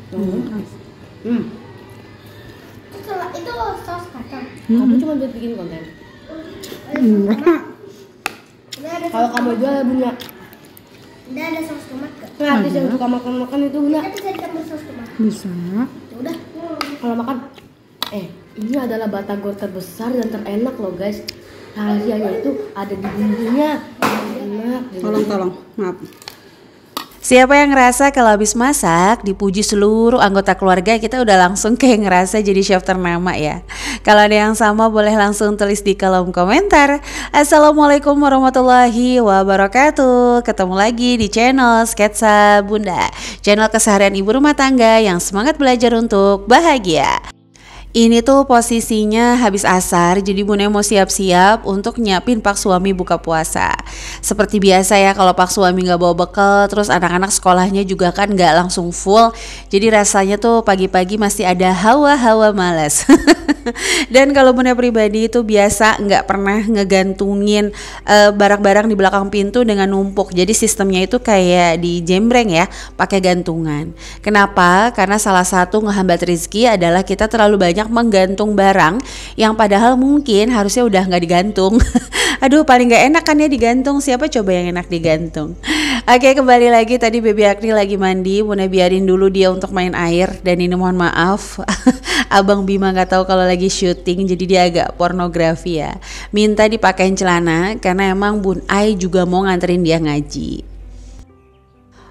Itu saus kacang. Kamu cuma buat bikin konten. Kalau kamu jual ya Bunda. Udah ada saus tomat gak? Gratis yang suka makan itu Bunda. Kita bisa ditambah saus tomat. Bisa. Ya udah. Kalau makan, ini adalah batagor terbesar dan terenak loh guys. Rahasianya itu ada di bumbunya. Enak. Tolong, maaf. Siapa yang ngerasa kalau habis masak dipuji seluruh anggota keluarga, kita udah langsung kayak ngerasa jadi chef ternama ya. Kalau ada yang sama boleh langsung tulis di kolom komentar. Assalamualaikum warahmatullahi wabarakatuh. Ketemu lagi di channel Sketsa Bunda, channel keseharian ibu rumah tangga yang semangat belajar untuk bahagia. Ini tuh posisinya habis asar, jadi Bunda mau siap-siap untuk nyiapin pak suami buka puasa. Seperti biasa ya, kalau pak suami nggak bawa bekal, terus anak-anak sekolahnya juga kan nggak langsung full, jadi rasanya tuh pagi-pagi masih ada hawa-hawa malas. Dan kalau Bunda pribadi itu biasa nggak pernah ngegantungin barang-barang di belakang pintu dengan numpuk. Jadi sistemnya itu kayak di jembreng ya, pakai gantungan. Kenapa? Karena salah satu ngehambat rezeki adalah kita terlalu banyak menggantung barang yang padahal mungkin harusnya udah nggak digantung. Aduh, paling nggak enak kan ya digantung. Siapa coba yang enak digantung? Oke, kembali lagi, tadi Baby Agni lagi mandi, Bunda biarin dulu dia untuk main air. Dan ini mohon maaf, Abang Bima nggak tahu kalau lagi syuting, jadi dia agak pornografi ya. Minta dipakein celana karena emang Bun Ai juga mau nganterin dia ngaji.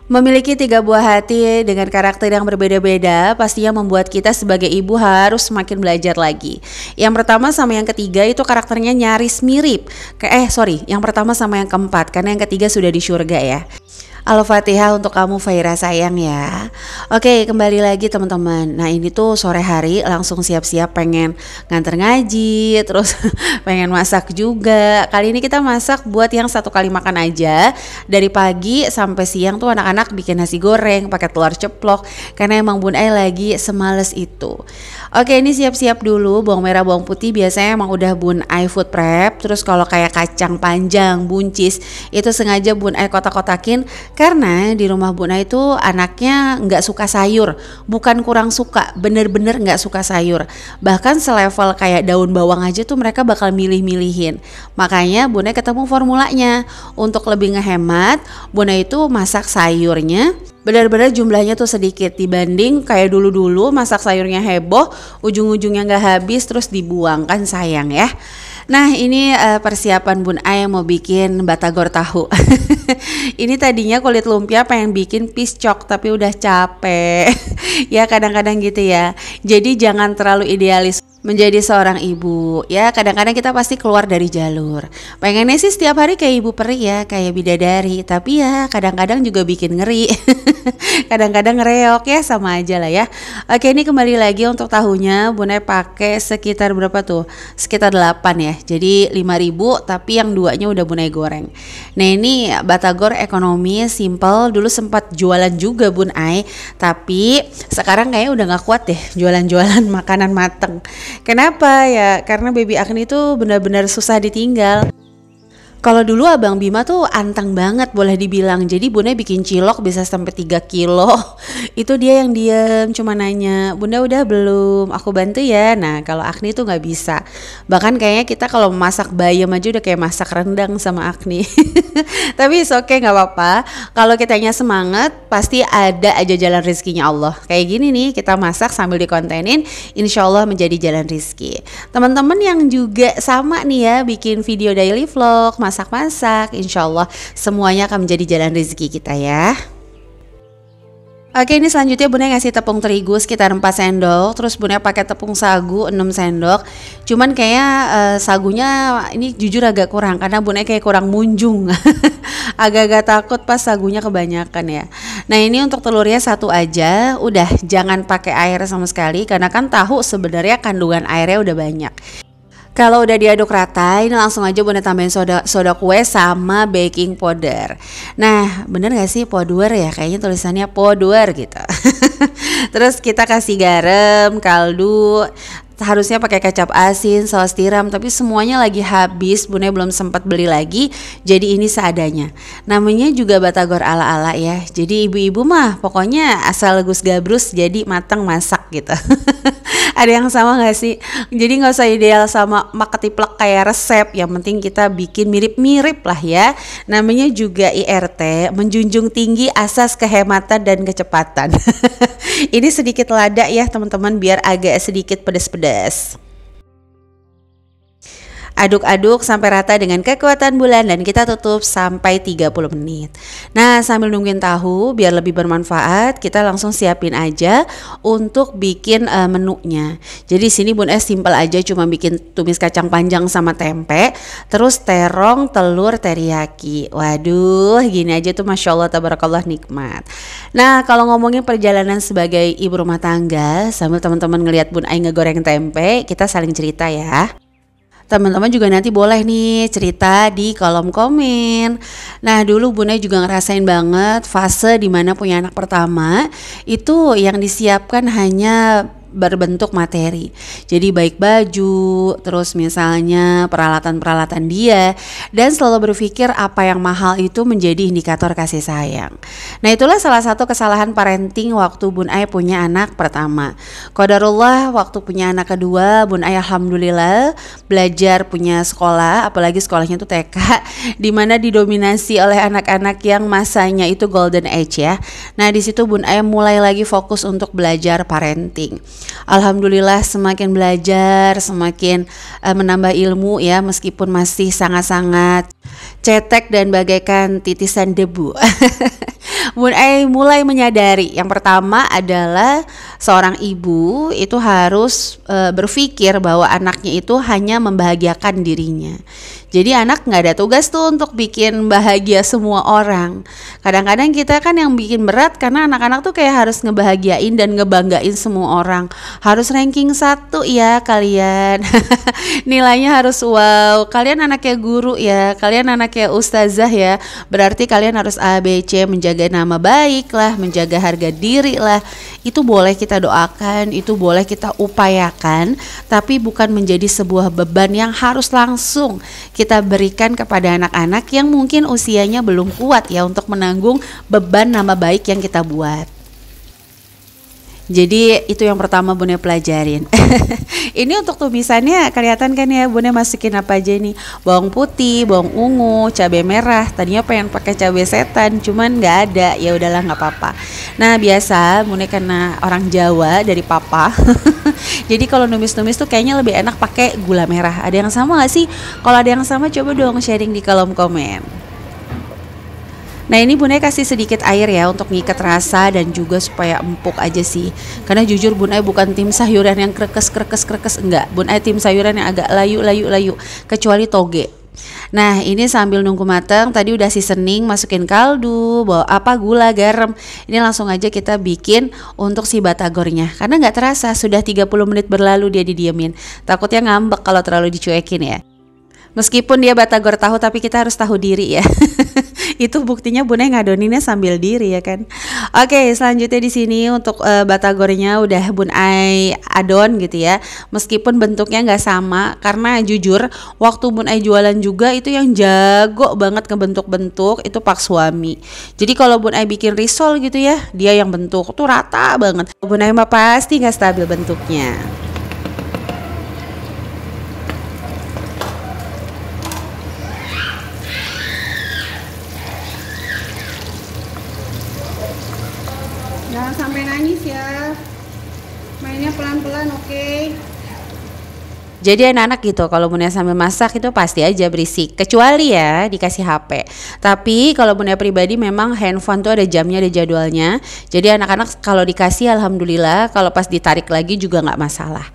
Memiliki 3 buah hati dengan karakter yang berbeda-beda pastinya membuat kita sebagai ibu harus semakin belajar lagi. Yang pertama sama yang ketiga itu karakternya nyaris mirip. Yang pertama sama yang keempat, karena yang ketiga sudah di surga ya. Al-Fatihah untuk kamu Faira sayang ya. Oke, kembali lagi teman-teman. Nah ini tuh sore hari langsung siap-siap pengen nganter ngaji, terus pengen masak juga. Kali ini kita masak buat yang 1 kali makan aja. Dari pagi sampai siang tuh anak-anak bikin nasi goreng pakai telur ceplok, karena emang Bun Ai lagi semales itu. Oke, ini siap-siap dulu. Bawang merah, bawang putih biasanya emang udah Bun Ai food prep. Terus kalau kayak kacang panjang, buncis, itu sengaja Bun Ai kotak-kotakin. Karena di rumah Bun Ai itu anaknya nggak suka sayur, bukan kurang suka, bener-bener nggak suka sayur. Bahkan selevel kayak daun bawang aja tuh mereka bakal milih-milihin. Makanya Bun Ai ketemu formulanya. Untuk lebih ngehemat, Bun Ai itu masak sayurnya benar-benar jumlahnya tuh sedikit dibanding kayak dulu-dulu masak sayurnya heboh, ujung-ujungnya nggak habis terus dibuang, kan sayang ya. Nah ini persiapan Bun Ai mau bikin batagor tahu. Ini tadinya kulit lumpia pengen bikin piscok tapi udah capek. Ya kadang-kadang gitu ya. Jadi jangan terlalu idealis menjadi seorang ibu ya, kadang-kadang kita pasti keluar dari jalur. Pengennya sih setiap hari kayak ibu peri ya, kayak bidadari, tapi ya kadang-kadang juga bikin ngeri. Kadang-kadang ngereok ya, sama aja lah ya. Oke, ini kembali lagi untuk tahunya Bun Ai pakai sekitar berapa tuh? Sekitar 8 ya. Jadi 5.000 tapi yang 2-nya udah Bun Ai goreng. Nah, ini batagor ekonomi simple, dulu sempat jualan juga Bun Ai, tapi sekarang kayaknya udah nggak kuat deh jualan-jualan makanan mateng. Kenapa ya? Karena Baby Agni tuh benar-benar susah ditinggal. Kalau dulu Abang Bima tuh anteng banget boleh dibilang. Jadi Bunda bikin cilok bisa sampai 3 kilo. Itu dia yang diem, cuma nanya, Bunda udah belum? Aku bantu ya. Nah kalau Agni tuh gak bisa. Bahkan kayaknya kita kalau masak bayam aja udah kayak masak rendang sama Agni. Tapi oke, gak apa-apa. Kalau kitanya semangat pasti ada aja jalan rezekinya Allah. Kayak gini nih, kita masak sambil dikontenin, insya Allah menjadi jalan rezeki. Teman-teman yang juga sama nih ya, bikin video daily vlog, masak-masak, insya Allah semuanya akan menjadi jalan rezeki kita ya. Oke, ini selanjutnya Bunda ngasih tepung terigu sekitar 4 sendok. Terus Bunda pakai tepung sagu 6 sendok. Cuman kayaknya sagunya ini jujur agak kurang, karena Bunda kayak kurang munjung. Agak-agak takut pas sagunya kebanyakan ya. Nah ini untuk telurnya 1 aja. Udah, jangan pakai air sama sekali, karena kan tahu sebenarnya kandungan airnya udah banyak. Kalau udah diaduk rata, ini langsung aja Bunda tambahin soda kue sama baking powder. Nah, bener gak sih powder ya? Kayaknya tulisannya powder gitu. Terus kita kasih garam, kaldu, harusnya pakai kecap asin, saus tiram, tapi semuanya lagi habis. Bunda belum sempat beli lagi, jadi ini seadanya. Namanya juga batagor ala-ala ya. Jadi ibu-ibu mah pokoknya asal gus gabrus jadi matang masak gitu. Ada yang sama gak sih? Jadi gak usah ideal sama mak ketiplek kayak resep, yang penting kita bikin mirip-mirip lah ya. Namanya juga IRT, menjunjung tinggi asas kehematan dan kecepatan. Ini sedikit lada ya teman-teman, biar agak sedikit pedas-pedas. Aduk-aduk sampai rata dengan kekuatan bulan dan kita tutup sampai 30 menit. Nah, sambil nungguin tahu biar lebih bermanfaat, kita langsung siapin aja untuk bikin menunya. Jadi sini Bun Es simple aja, cuma bikin tumis kacang panjang sama tempe, terus terong, telur teriyaki. Waduh, gini aja tuh Masya Allah tabarakallah nikmat. Nah, kalau ngomongin perjalanan sebagai ibu rumah tangga, sambil teman-teman ngelihat Bun Ai ngegoreng tempe, kita saling cerita ya. Teman-teman juga nanti boleh nih cerita di kolom komen. Nah, dulu Bunda juga ngerasain banget fase dimana punya anak pertama itu yang disiapkan hanya berbentuk materi. Jadi baik baju, terus misalnya peralatan-peralatan dia, dan selalu berpikir apa yang mahal itu menjadi indikator kasih sayang. Nah, itulah salah satu kesalahan parenting waktu Bun Ai punya anak pertama. Qadarullah waktu punya anak kedua, Bun Ai alhamdulillah belajar punya sekolah, apalagi sekolahnya itu TK, dimana didominasi oleh anak-anak yang masanya itu golden age ya. Nah, di situ Bun Ai mulai lagi fokus untuk belajar parenting. Alhamdulillah semakin belajar, semakin menambah ilmu ya, meskipun masih sangat-sangat cetek dan bagaikan titisan debu. Bun Ai mulai menyadari yang pertama adalah seorang ibu itu harus berpikir bahwa anaknya itu hanya membahagiakan dirinya. Jadi anak nggak ada tugas tuh untuk bikin bahagia semua orang. Kadang-kadang kita kan yang bikin berat karena anak-anak tuh kayak harus ngebahagiain dan ngebanggain semua orang. Harus ranking 1 ya kalian. Nilainya harus wow. Kalian anaknya guru ya, kalian anaknya ustazah ya. Berarti kalian harus A, B, C, menjaga nama baik lah, menjaga harga diri lah. Itu boleh kita doakan, itu boleh kita upayakan, tapi bukan menjadi sebuah beban yang harus langsung kita berikan kepada anak-anak yang mungkin usianya belum kuat ya untuk menanggung beban nama baik yang kita buat. Jadi itu yang pertama Bunda pelajarin. Ini untuk tumisannya kelihatan kan ya, Bunda masukin apa aja nih? Bawang putih, bawang ungu, cabai merah. Tadinya pengen pakai cabai setan, cuman nggak ada. Ya udahlah nggak apa-apa. Nah biasa Bunda karena orang Jawa dari papa. Jadi kalau numis-numis tuh kayaknya lebih enak pakai gula merah. Ada yang sama nggak sih? Kalau ada yang sama coba dong sharing di kolom komen. Nah ini Bunda kasih sedikit air ya untuk ngikat rasa dan juga supaya empuk aja sih. Karena jujur Bunda bukan tim sayuran yang krekes enggak. Bunda tim sayuran yang agak layu kecuali toge. Nah ini sambil nunggu matang, tadi udah seasoning, masukin kaldu, bawa gula, garam. Ini langsung aja kita bikin untuk si batagornya. Karena nggak terasa sudah 30 menit berlalu dia didiemin. Takutnya ngambek kalau terlalu dicuekin ya. Meskipun dia batagor tahu, tapi kita harus tahu diri ya. Itu buktinya Bunda ngadoninnya sambil diri ya kan. Oke, selanjutnya di sini untuk batagornya udah Bun Ai adon gitu ya. Meskipun bentuknya nggak sama, karena jujur waktu Bun Ai jualan juga itu yang jago banget ngebentuk-bentuk itu Pak Suami. Jadi kalau Bun Ai bikin risol gitu ya, dia yang bentuk tuh rata banget. Bun Ai mah pasti nggak stabil bentuknya. Jangan sampai nangis ya. Mainnya pelan-pelan, oke? Jadi anak-anak gitu kalau Bunda sambil masak itu pasti aja berisik, kecuali ya dikasih HP. Tapi kalau Bunda pribadi memang handphone tuh ada jamnya, ada jadwalnya. Jadi anak-anak kalau dikasih alhamdulillah, kalau pas ditarik lagi juga nggak masalah.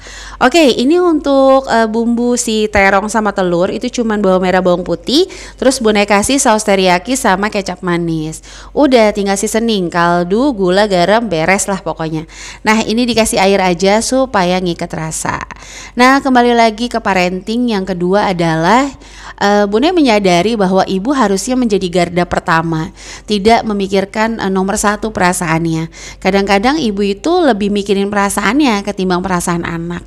Oke, ini untuk bumbu si terong sama telur itu cuman bawang merah, bawang putih, terus Bunda kasih saus teriyaki sama kecap manis. Udah tinggal seasoning, kaldu, gula, garam, beres lah pokoknya. Nah ini dikasih air aja supaya ngikat rasa. Nah kembali lagi ke parenting yang kedua adalah Bunda menyadari bahwa ibu harusnya menjadi garda pertama, tidak memikirkan nomor 1 perasaannya. Kadang-kadang ibu itu lebih mikirin perasaannya ketimbang perasaan anak.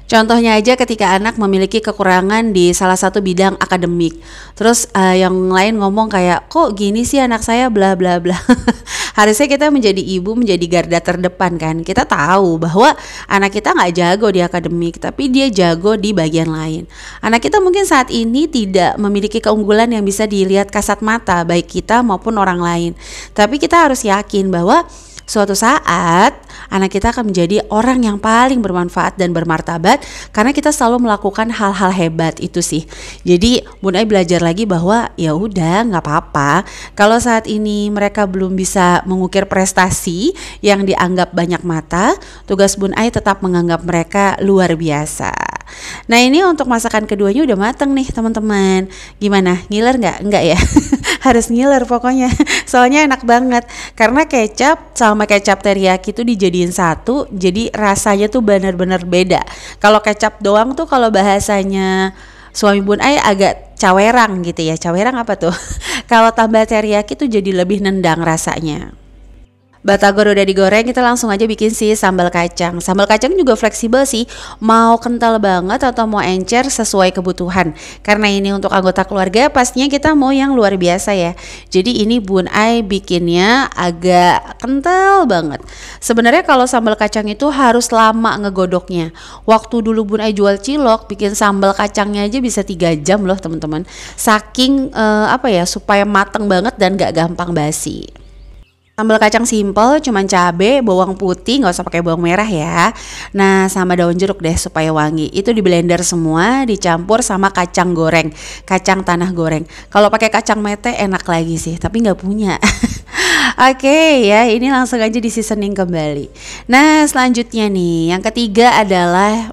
Contohnya aja ketika anak memiliki kekurangan di salah satu bidang akademik. Terus yang lain ngomong kayak, kok gini sih anak saya bla bla bla. Harusnya kita menjadi ibu, menjadi garda terdepan kan. Kita tahu bahwa anak kita nggak jago di akademik, tapi dia jago di bagian lain. Anak kita mungkin saat ini tidak memiliki keunggulan yang bisa dilihat kasat mata, baik kita maupun orang lain. Tapi kita harus yakin bahwa suatu saat anak kita akan menjadi orang yang paling bermanfaat dan bermartabat karena kita selalu melakukan hal-hal hebat itu sih. Jadi Bun Ai belajar lagi bahwa ya udah nggak apa-apa kalau saat ini mereka belum bisa mengukir prestasi yang dianggap banyak mata, tugas Bun Ai tetap menganggap mereka luar biasa. Nah ini untuk masakan keduanya udah mateng nih teman-teman. Gimana? Ngiler nggak? Nggak ya? Harus ngiler pokoknya. Soalnya enak banget karena kecap sama kecap teriyaki itu dijadiin satu, jadi rasanya tuh benar-benar beda. Kalau kecap doang tuh kalau bahasanya suami Bun Ai agak cawerang gitu ya. Cawerang apa tuh? Kalau tambah teriyaki tuh jadi lebih nendang rasanya. Batagor udah digoreng, kita langsung aja bikin si sambal kacang. Sambal kacang juga fleksibel sih, mau kental banget atau mau encer sesuai kebutuhan. Karena ini untuk anggota keluarga, pastinya kita mau yang luar biasa ya. Jadi ini Bun Ai bikinnya agak kental banget. Sebenarnya kalau sambal kacang itu harus lama ngegodoknya. Waktu dulu Bun Ai jual cilok, bikin sambal kacangnya aja bisa 3 jam loh teman-teman. Saking supaya mateng banget dan gak gampang basi. Sambal kacang simple, cuman cabe, bawang putih, nggak usah pakai bawang merah ya. Nah, sama daun jeruk deh supaya wangi. Itu di blender semua, dicampur sama kacang goreng, kacang tanah goreng. Kalau pakai kacang mete enak lagi sih, tapi nggak punya. Oke ya, ini langsung aja di seasoning kembali. Nah selanjutnya nih, yang ketiga adalah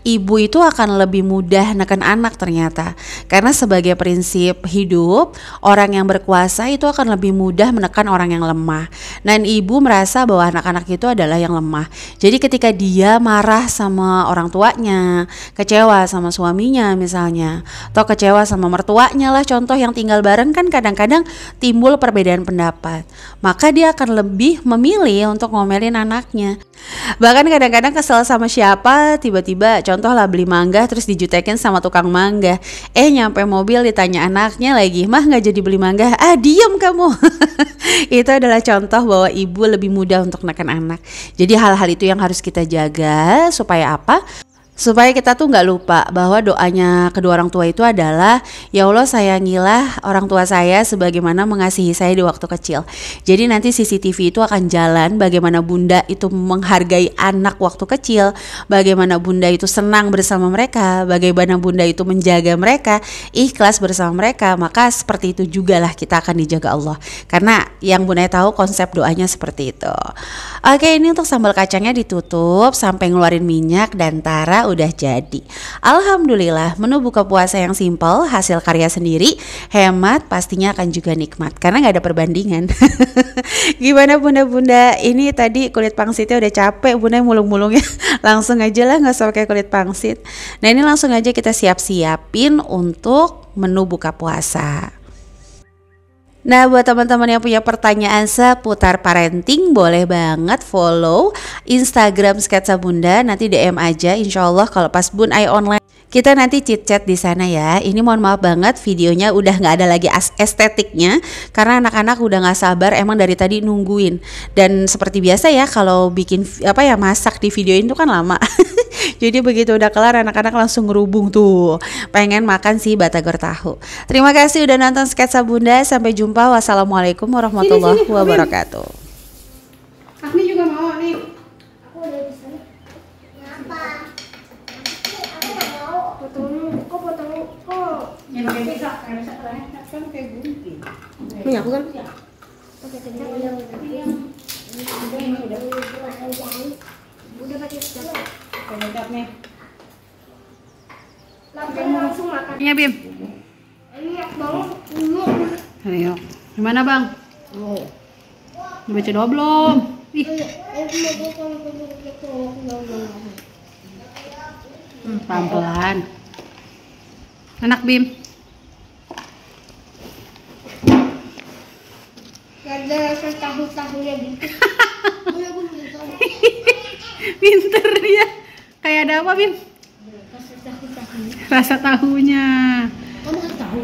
ibu itu akan lebih mudah neken anak ternyata. Karena sebagai prinsip hidup, orang yang berkuasa itu akan lebih mudah menekan orang yang lemah. Dan ibu merasa bahwa anak-anak itu adalah yang lemah. Jadi ketika dia marah sama orang tuanya, kecewa sama suaminya misalnya, atau kecewa sama mertuanya lah, contoh yang tinggal bareng kan kadang-kadang timbul perbedaan pendapat. Maka dia akan lebih memilih untuk ngomelin anaknya. Bahkan kadang-kadang kesel sama siapa, tiba-tiba contoh lah beli mangga terus dijutekin sama tukang mangga. Nyampe mobil ditanya anaknya lagi, mah gak jadi beli mangga? Diem kamu. Itu adalah contoh bahwa ibu lebih mudah untuk menekan anak. Jadi hal-hal itu yang harus kita jaga supaya apa? Supaya kita tuh nggak lupa bahwa doanya kedua orang tua itu adalah, ya Allah sayangilah orang tua saya sebagaimana mengasihi saya di waktu kecil. Jadi nanti CCTV itu akan jalan bagaimana bunda itu menghargai anak waktu kecil, bagaimana bunda itu senang bersama mereka, bagaimana bunda itu menjaga mereka, ikhlas bersama mereka. Maka seperti itu juga lah kita akan dijaga Allah. Karena yang Bunda tahu konsep doanya seperti itu. Oke, ini untuk sambal kacangnya ditutup sampai ngeluarin minyak dan tara udah jadi. Alhamdulillah, menu buka puasa yang simpel, hasil karya sendiri, hemat, pastinya akan juga nikmat karena nggak ada perbandingan. Gimana bunda-bunda? Ini tadi kulit pangsitnya udah capek, bunda mulung-mulungnya. Langsung aja lah, nggak usah pakai kulit pangsit. Nah ini langsung aja kita siap-siapin untuk menu buka puasa. Nah buat teman-teman yang punya pertanyaan seputar parenting, boleh banget follow Instagram Sketsa Bunda, nanti DM aja. Insya Allah kalau pas Bun Ai online kita nanti chit-chat di sana ya. Ini mohon maaf banget videonya udah nggak ada lagi estetiknya karena anak-anak udah nggak sabar emang dari tadi nungguin. Dan seperti biasa ya kalau bikin masak di videoin itu kan lama. Jadi begitu udah kelar anak-anak langsung ngerubung tuh pengen makan si batagor tahu. Terima kasih udah nonton Sketsa Bunda. Sampai jumpa. Wassalamualaikum warahmatullahi wabarakatuh. Agni juga mau nih. Aku udah bisa. Kenapa? Aku nggak mau. Potong. Yang kayak bisa kan kayak gunting. Ini aku kan. Oke, kecap udah. Udah pakai kecap. Kecap nih. Langsung makan. Iya Bim. Ini enak banget. Ini. Ayo. Gimana bang? Dibaca doa belum? Ih. Pelan-pelan. Enak Bim. Gak ada rasa tahu-tahunya gitu. Pinter dia. Kayak ada ada apa, Bin? Rasa tahunya. Kamu kan tahu.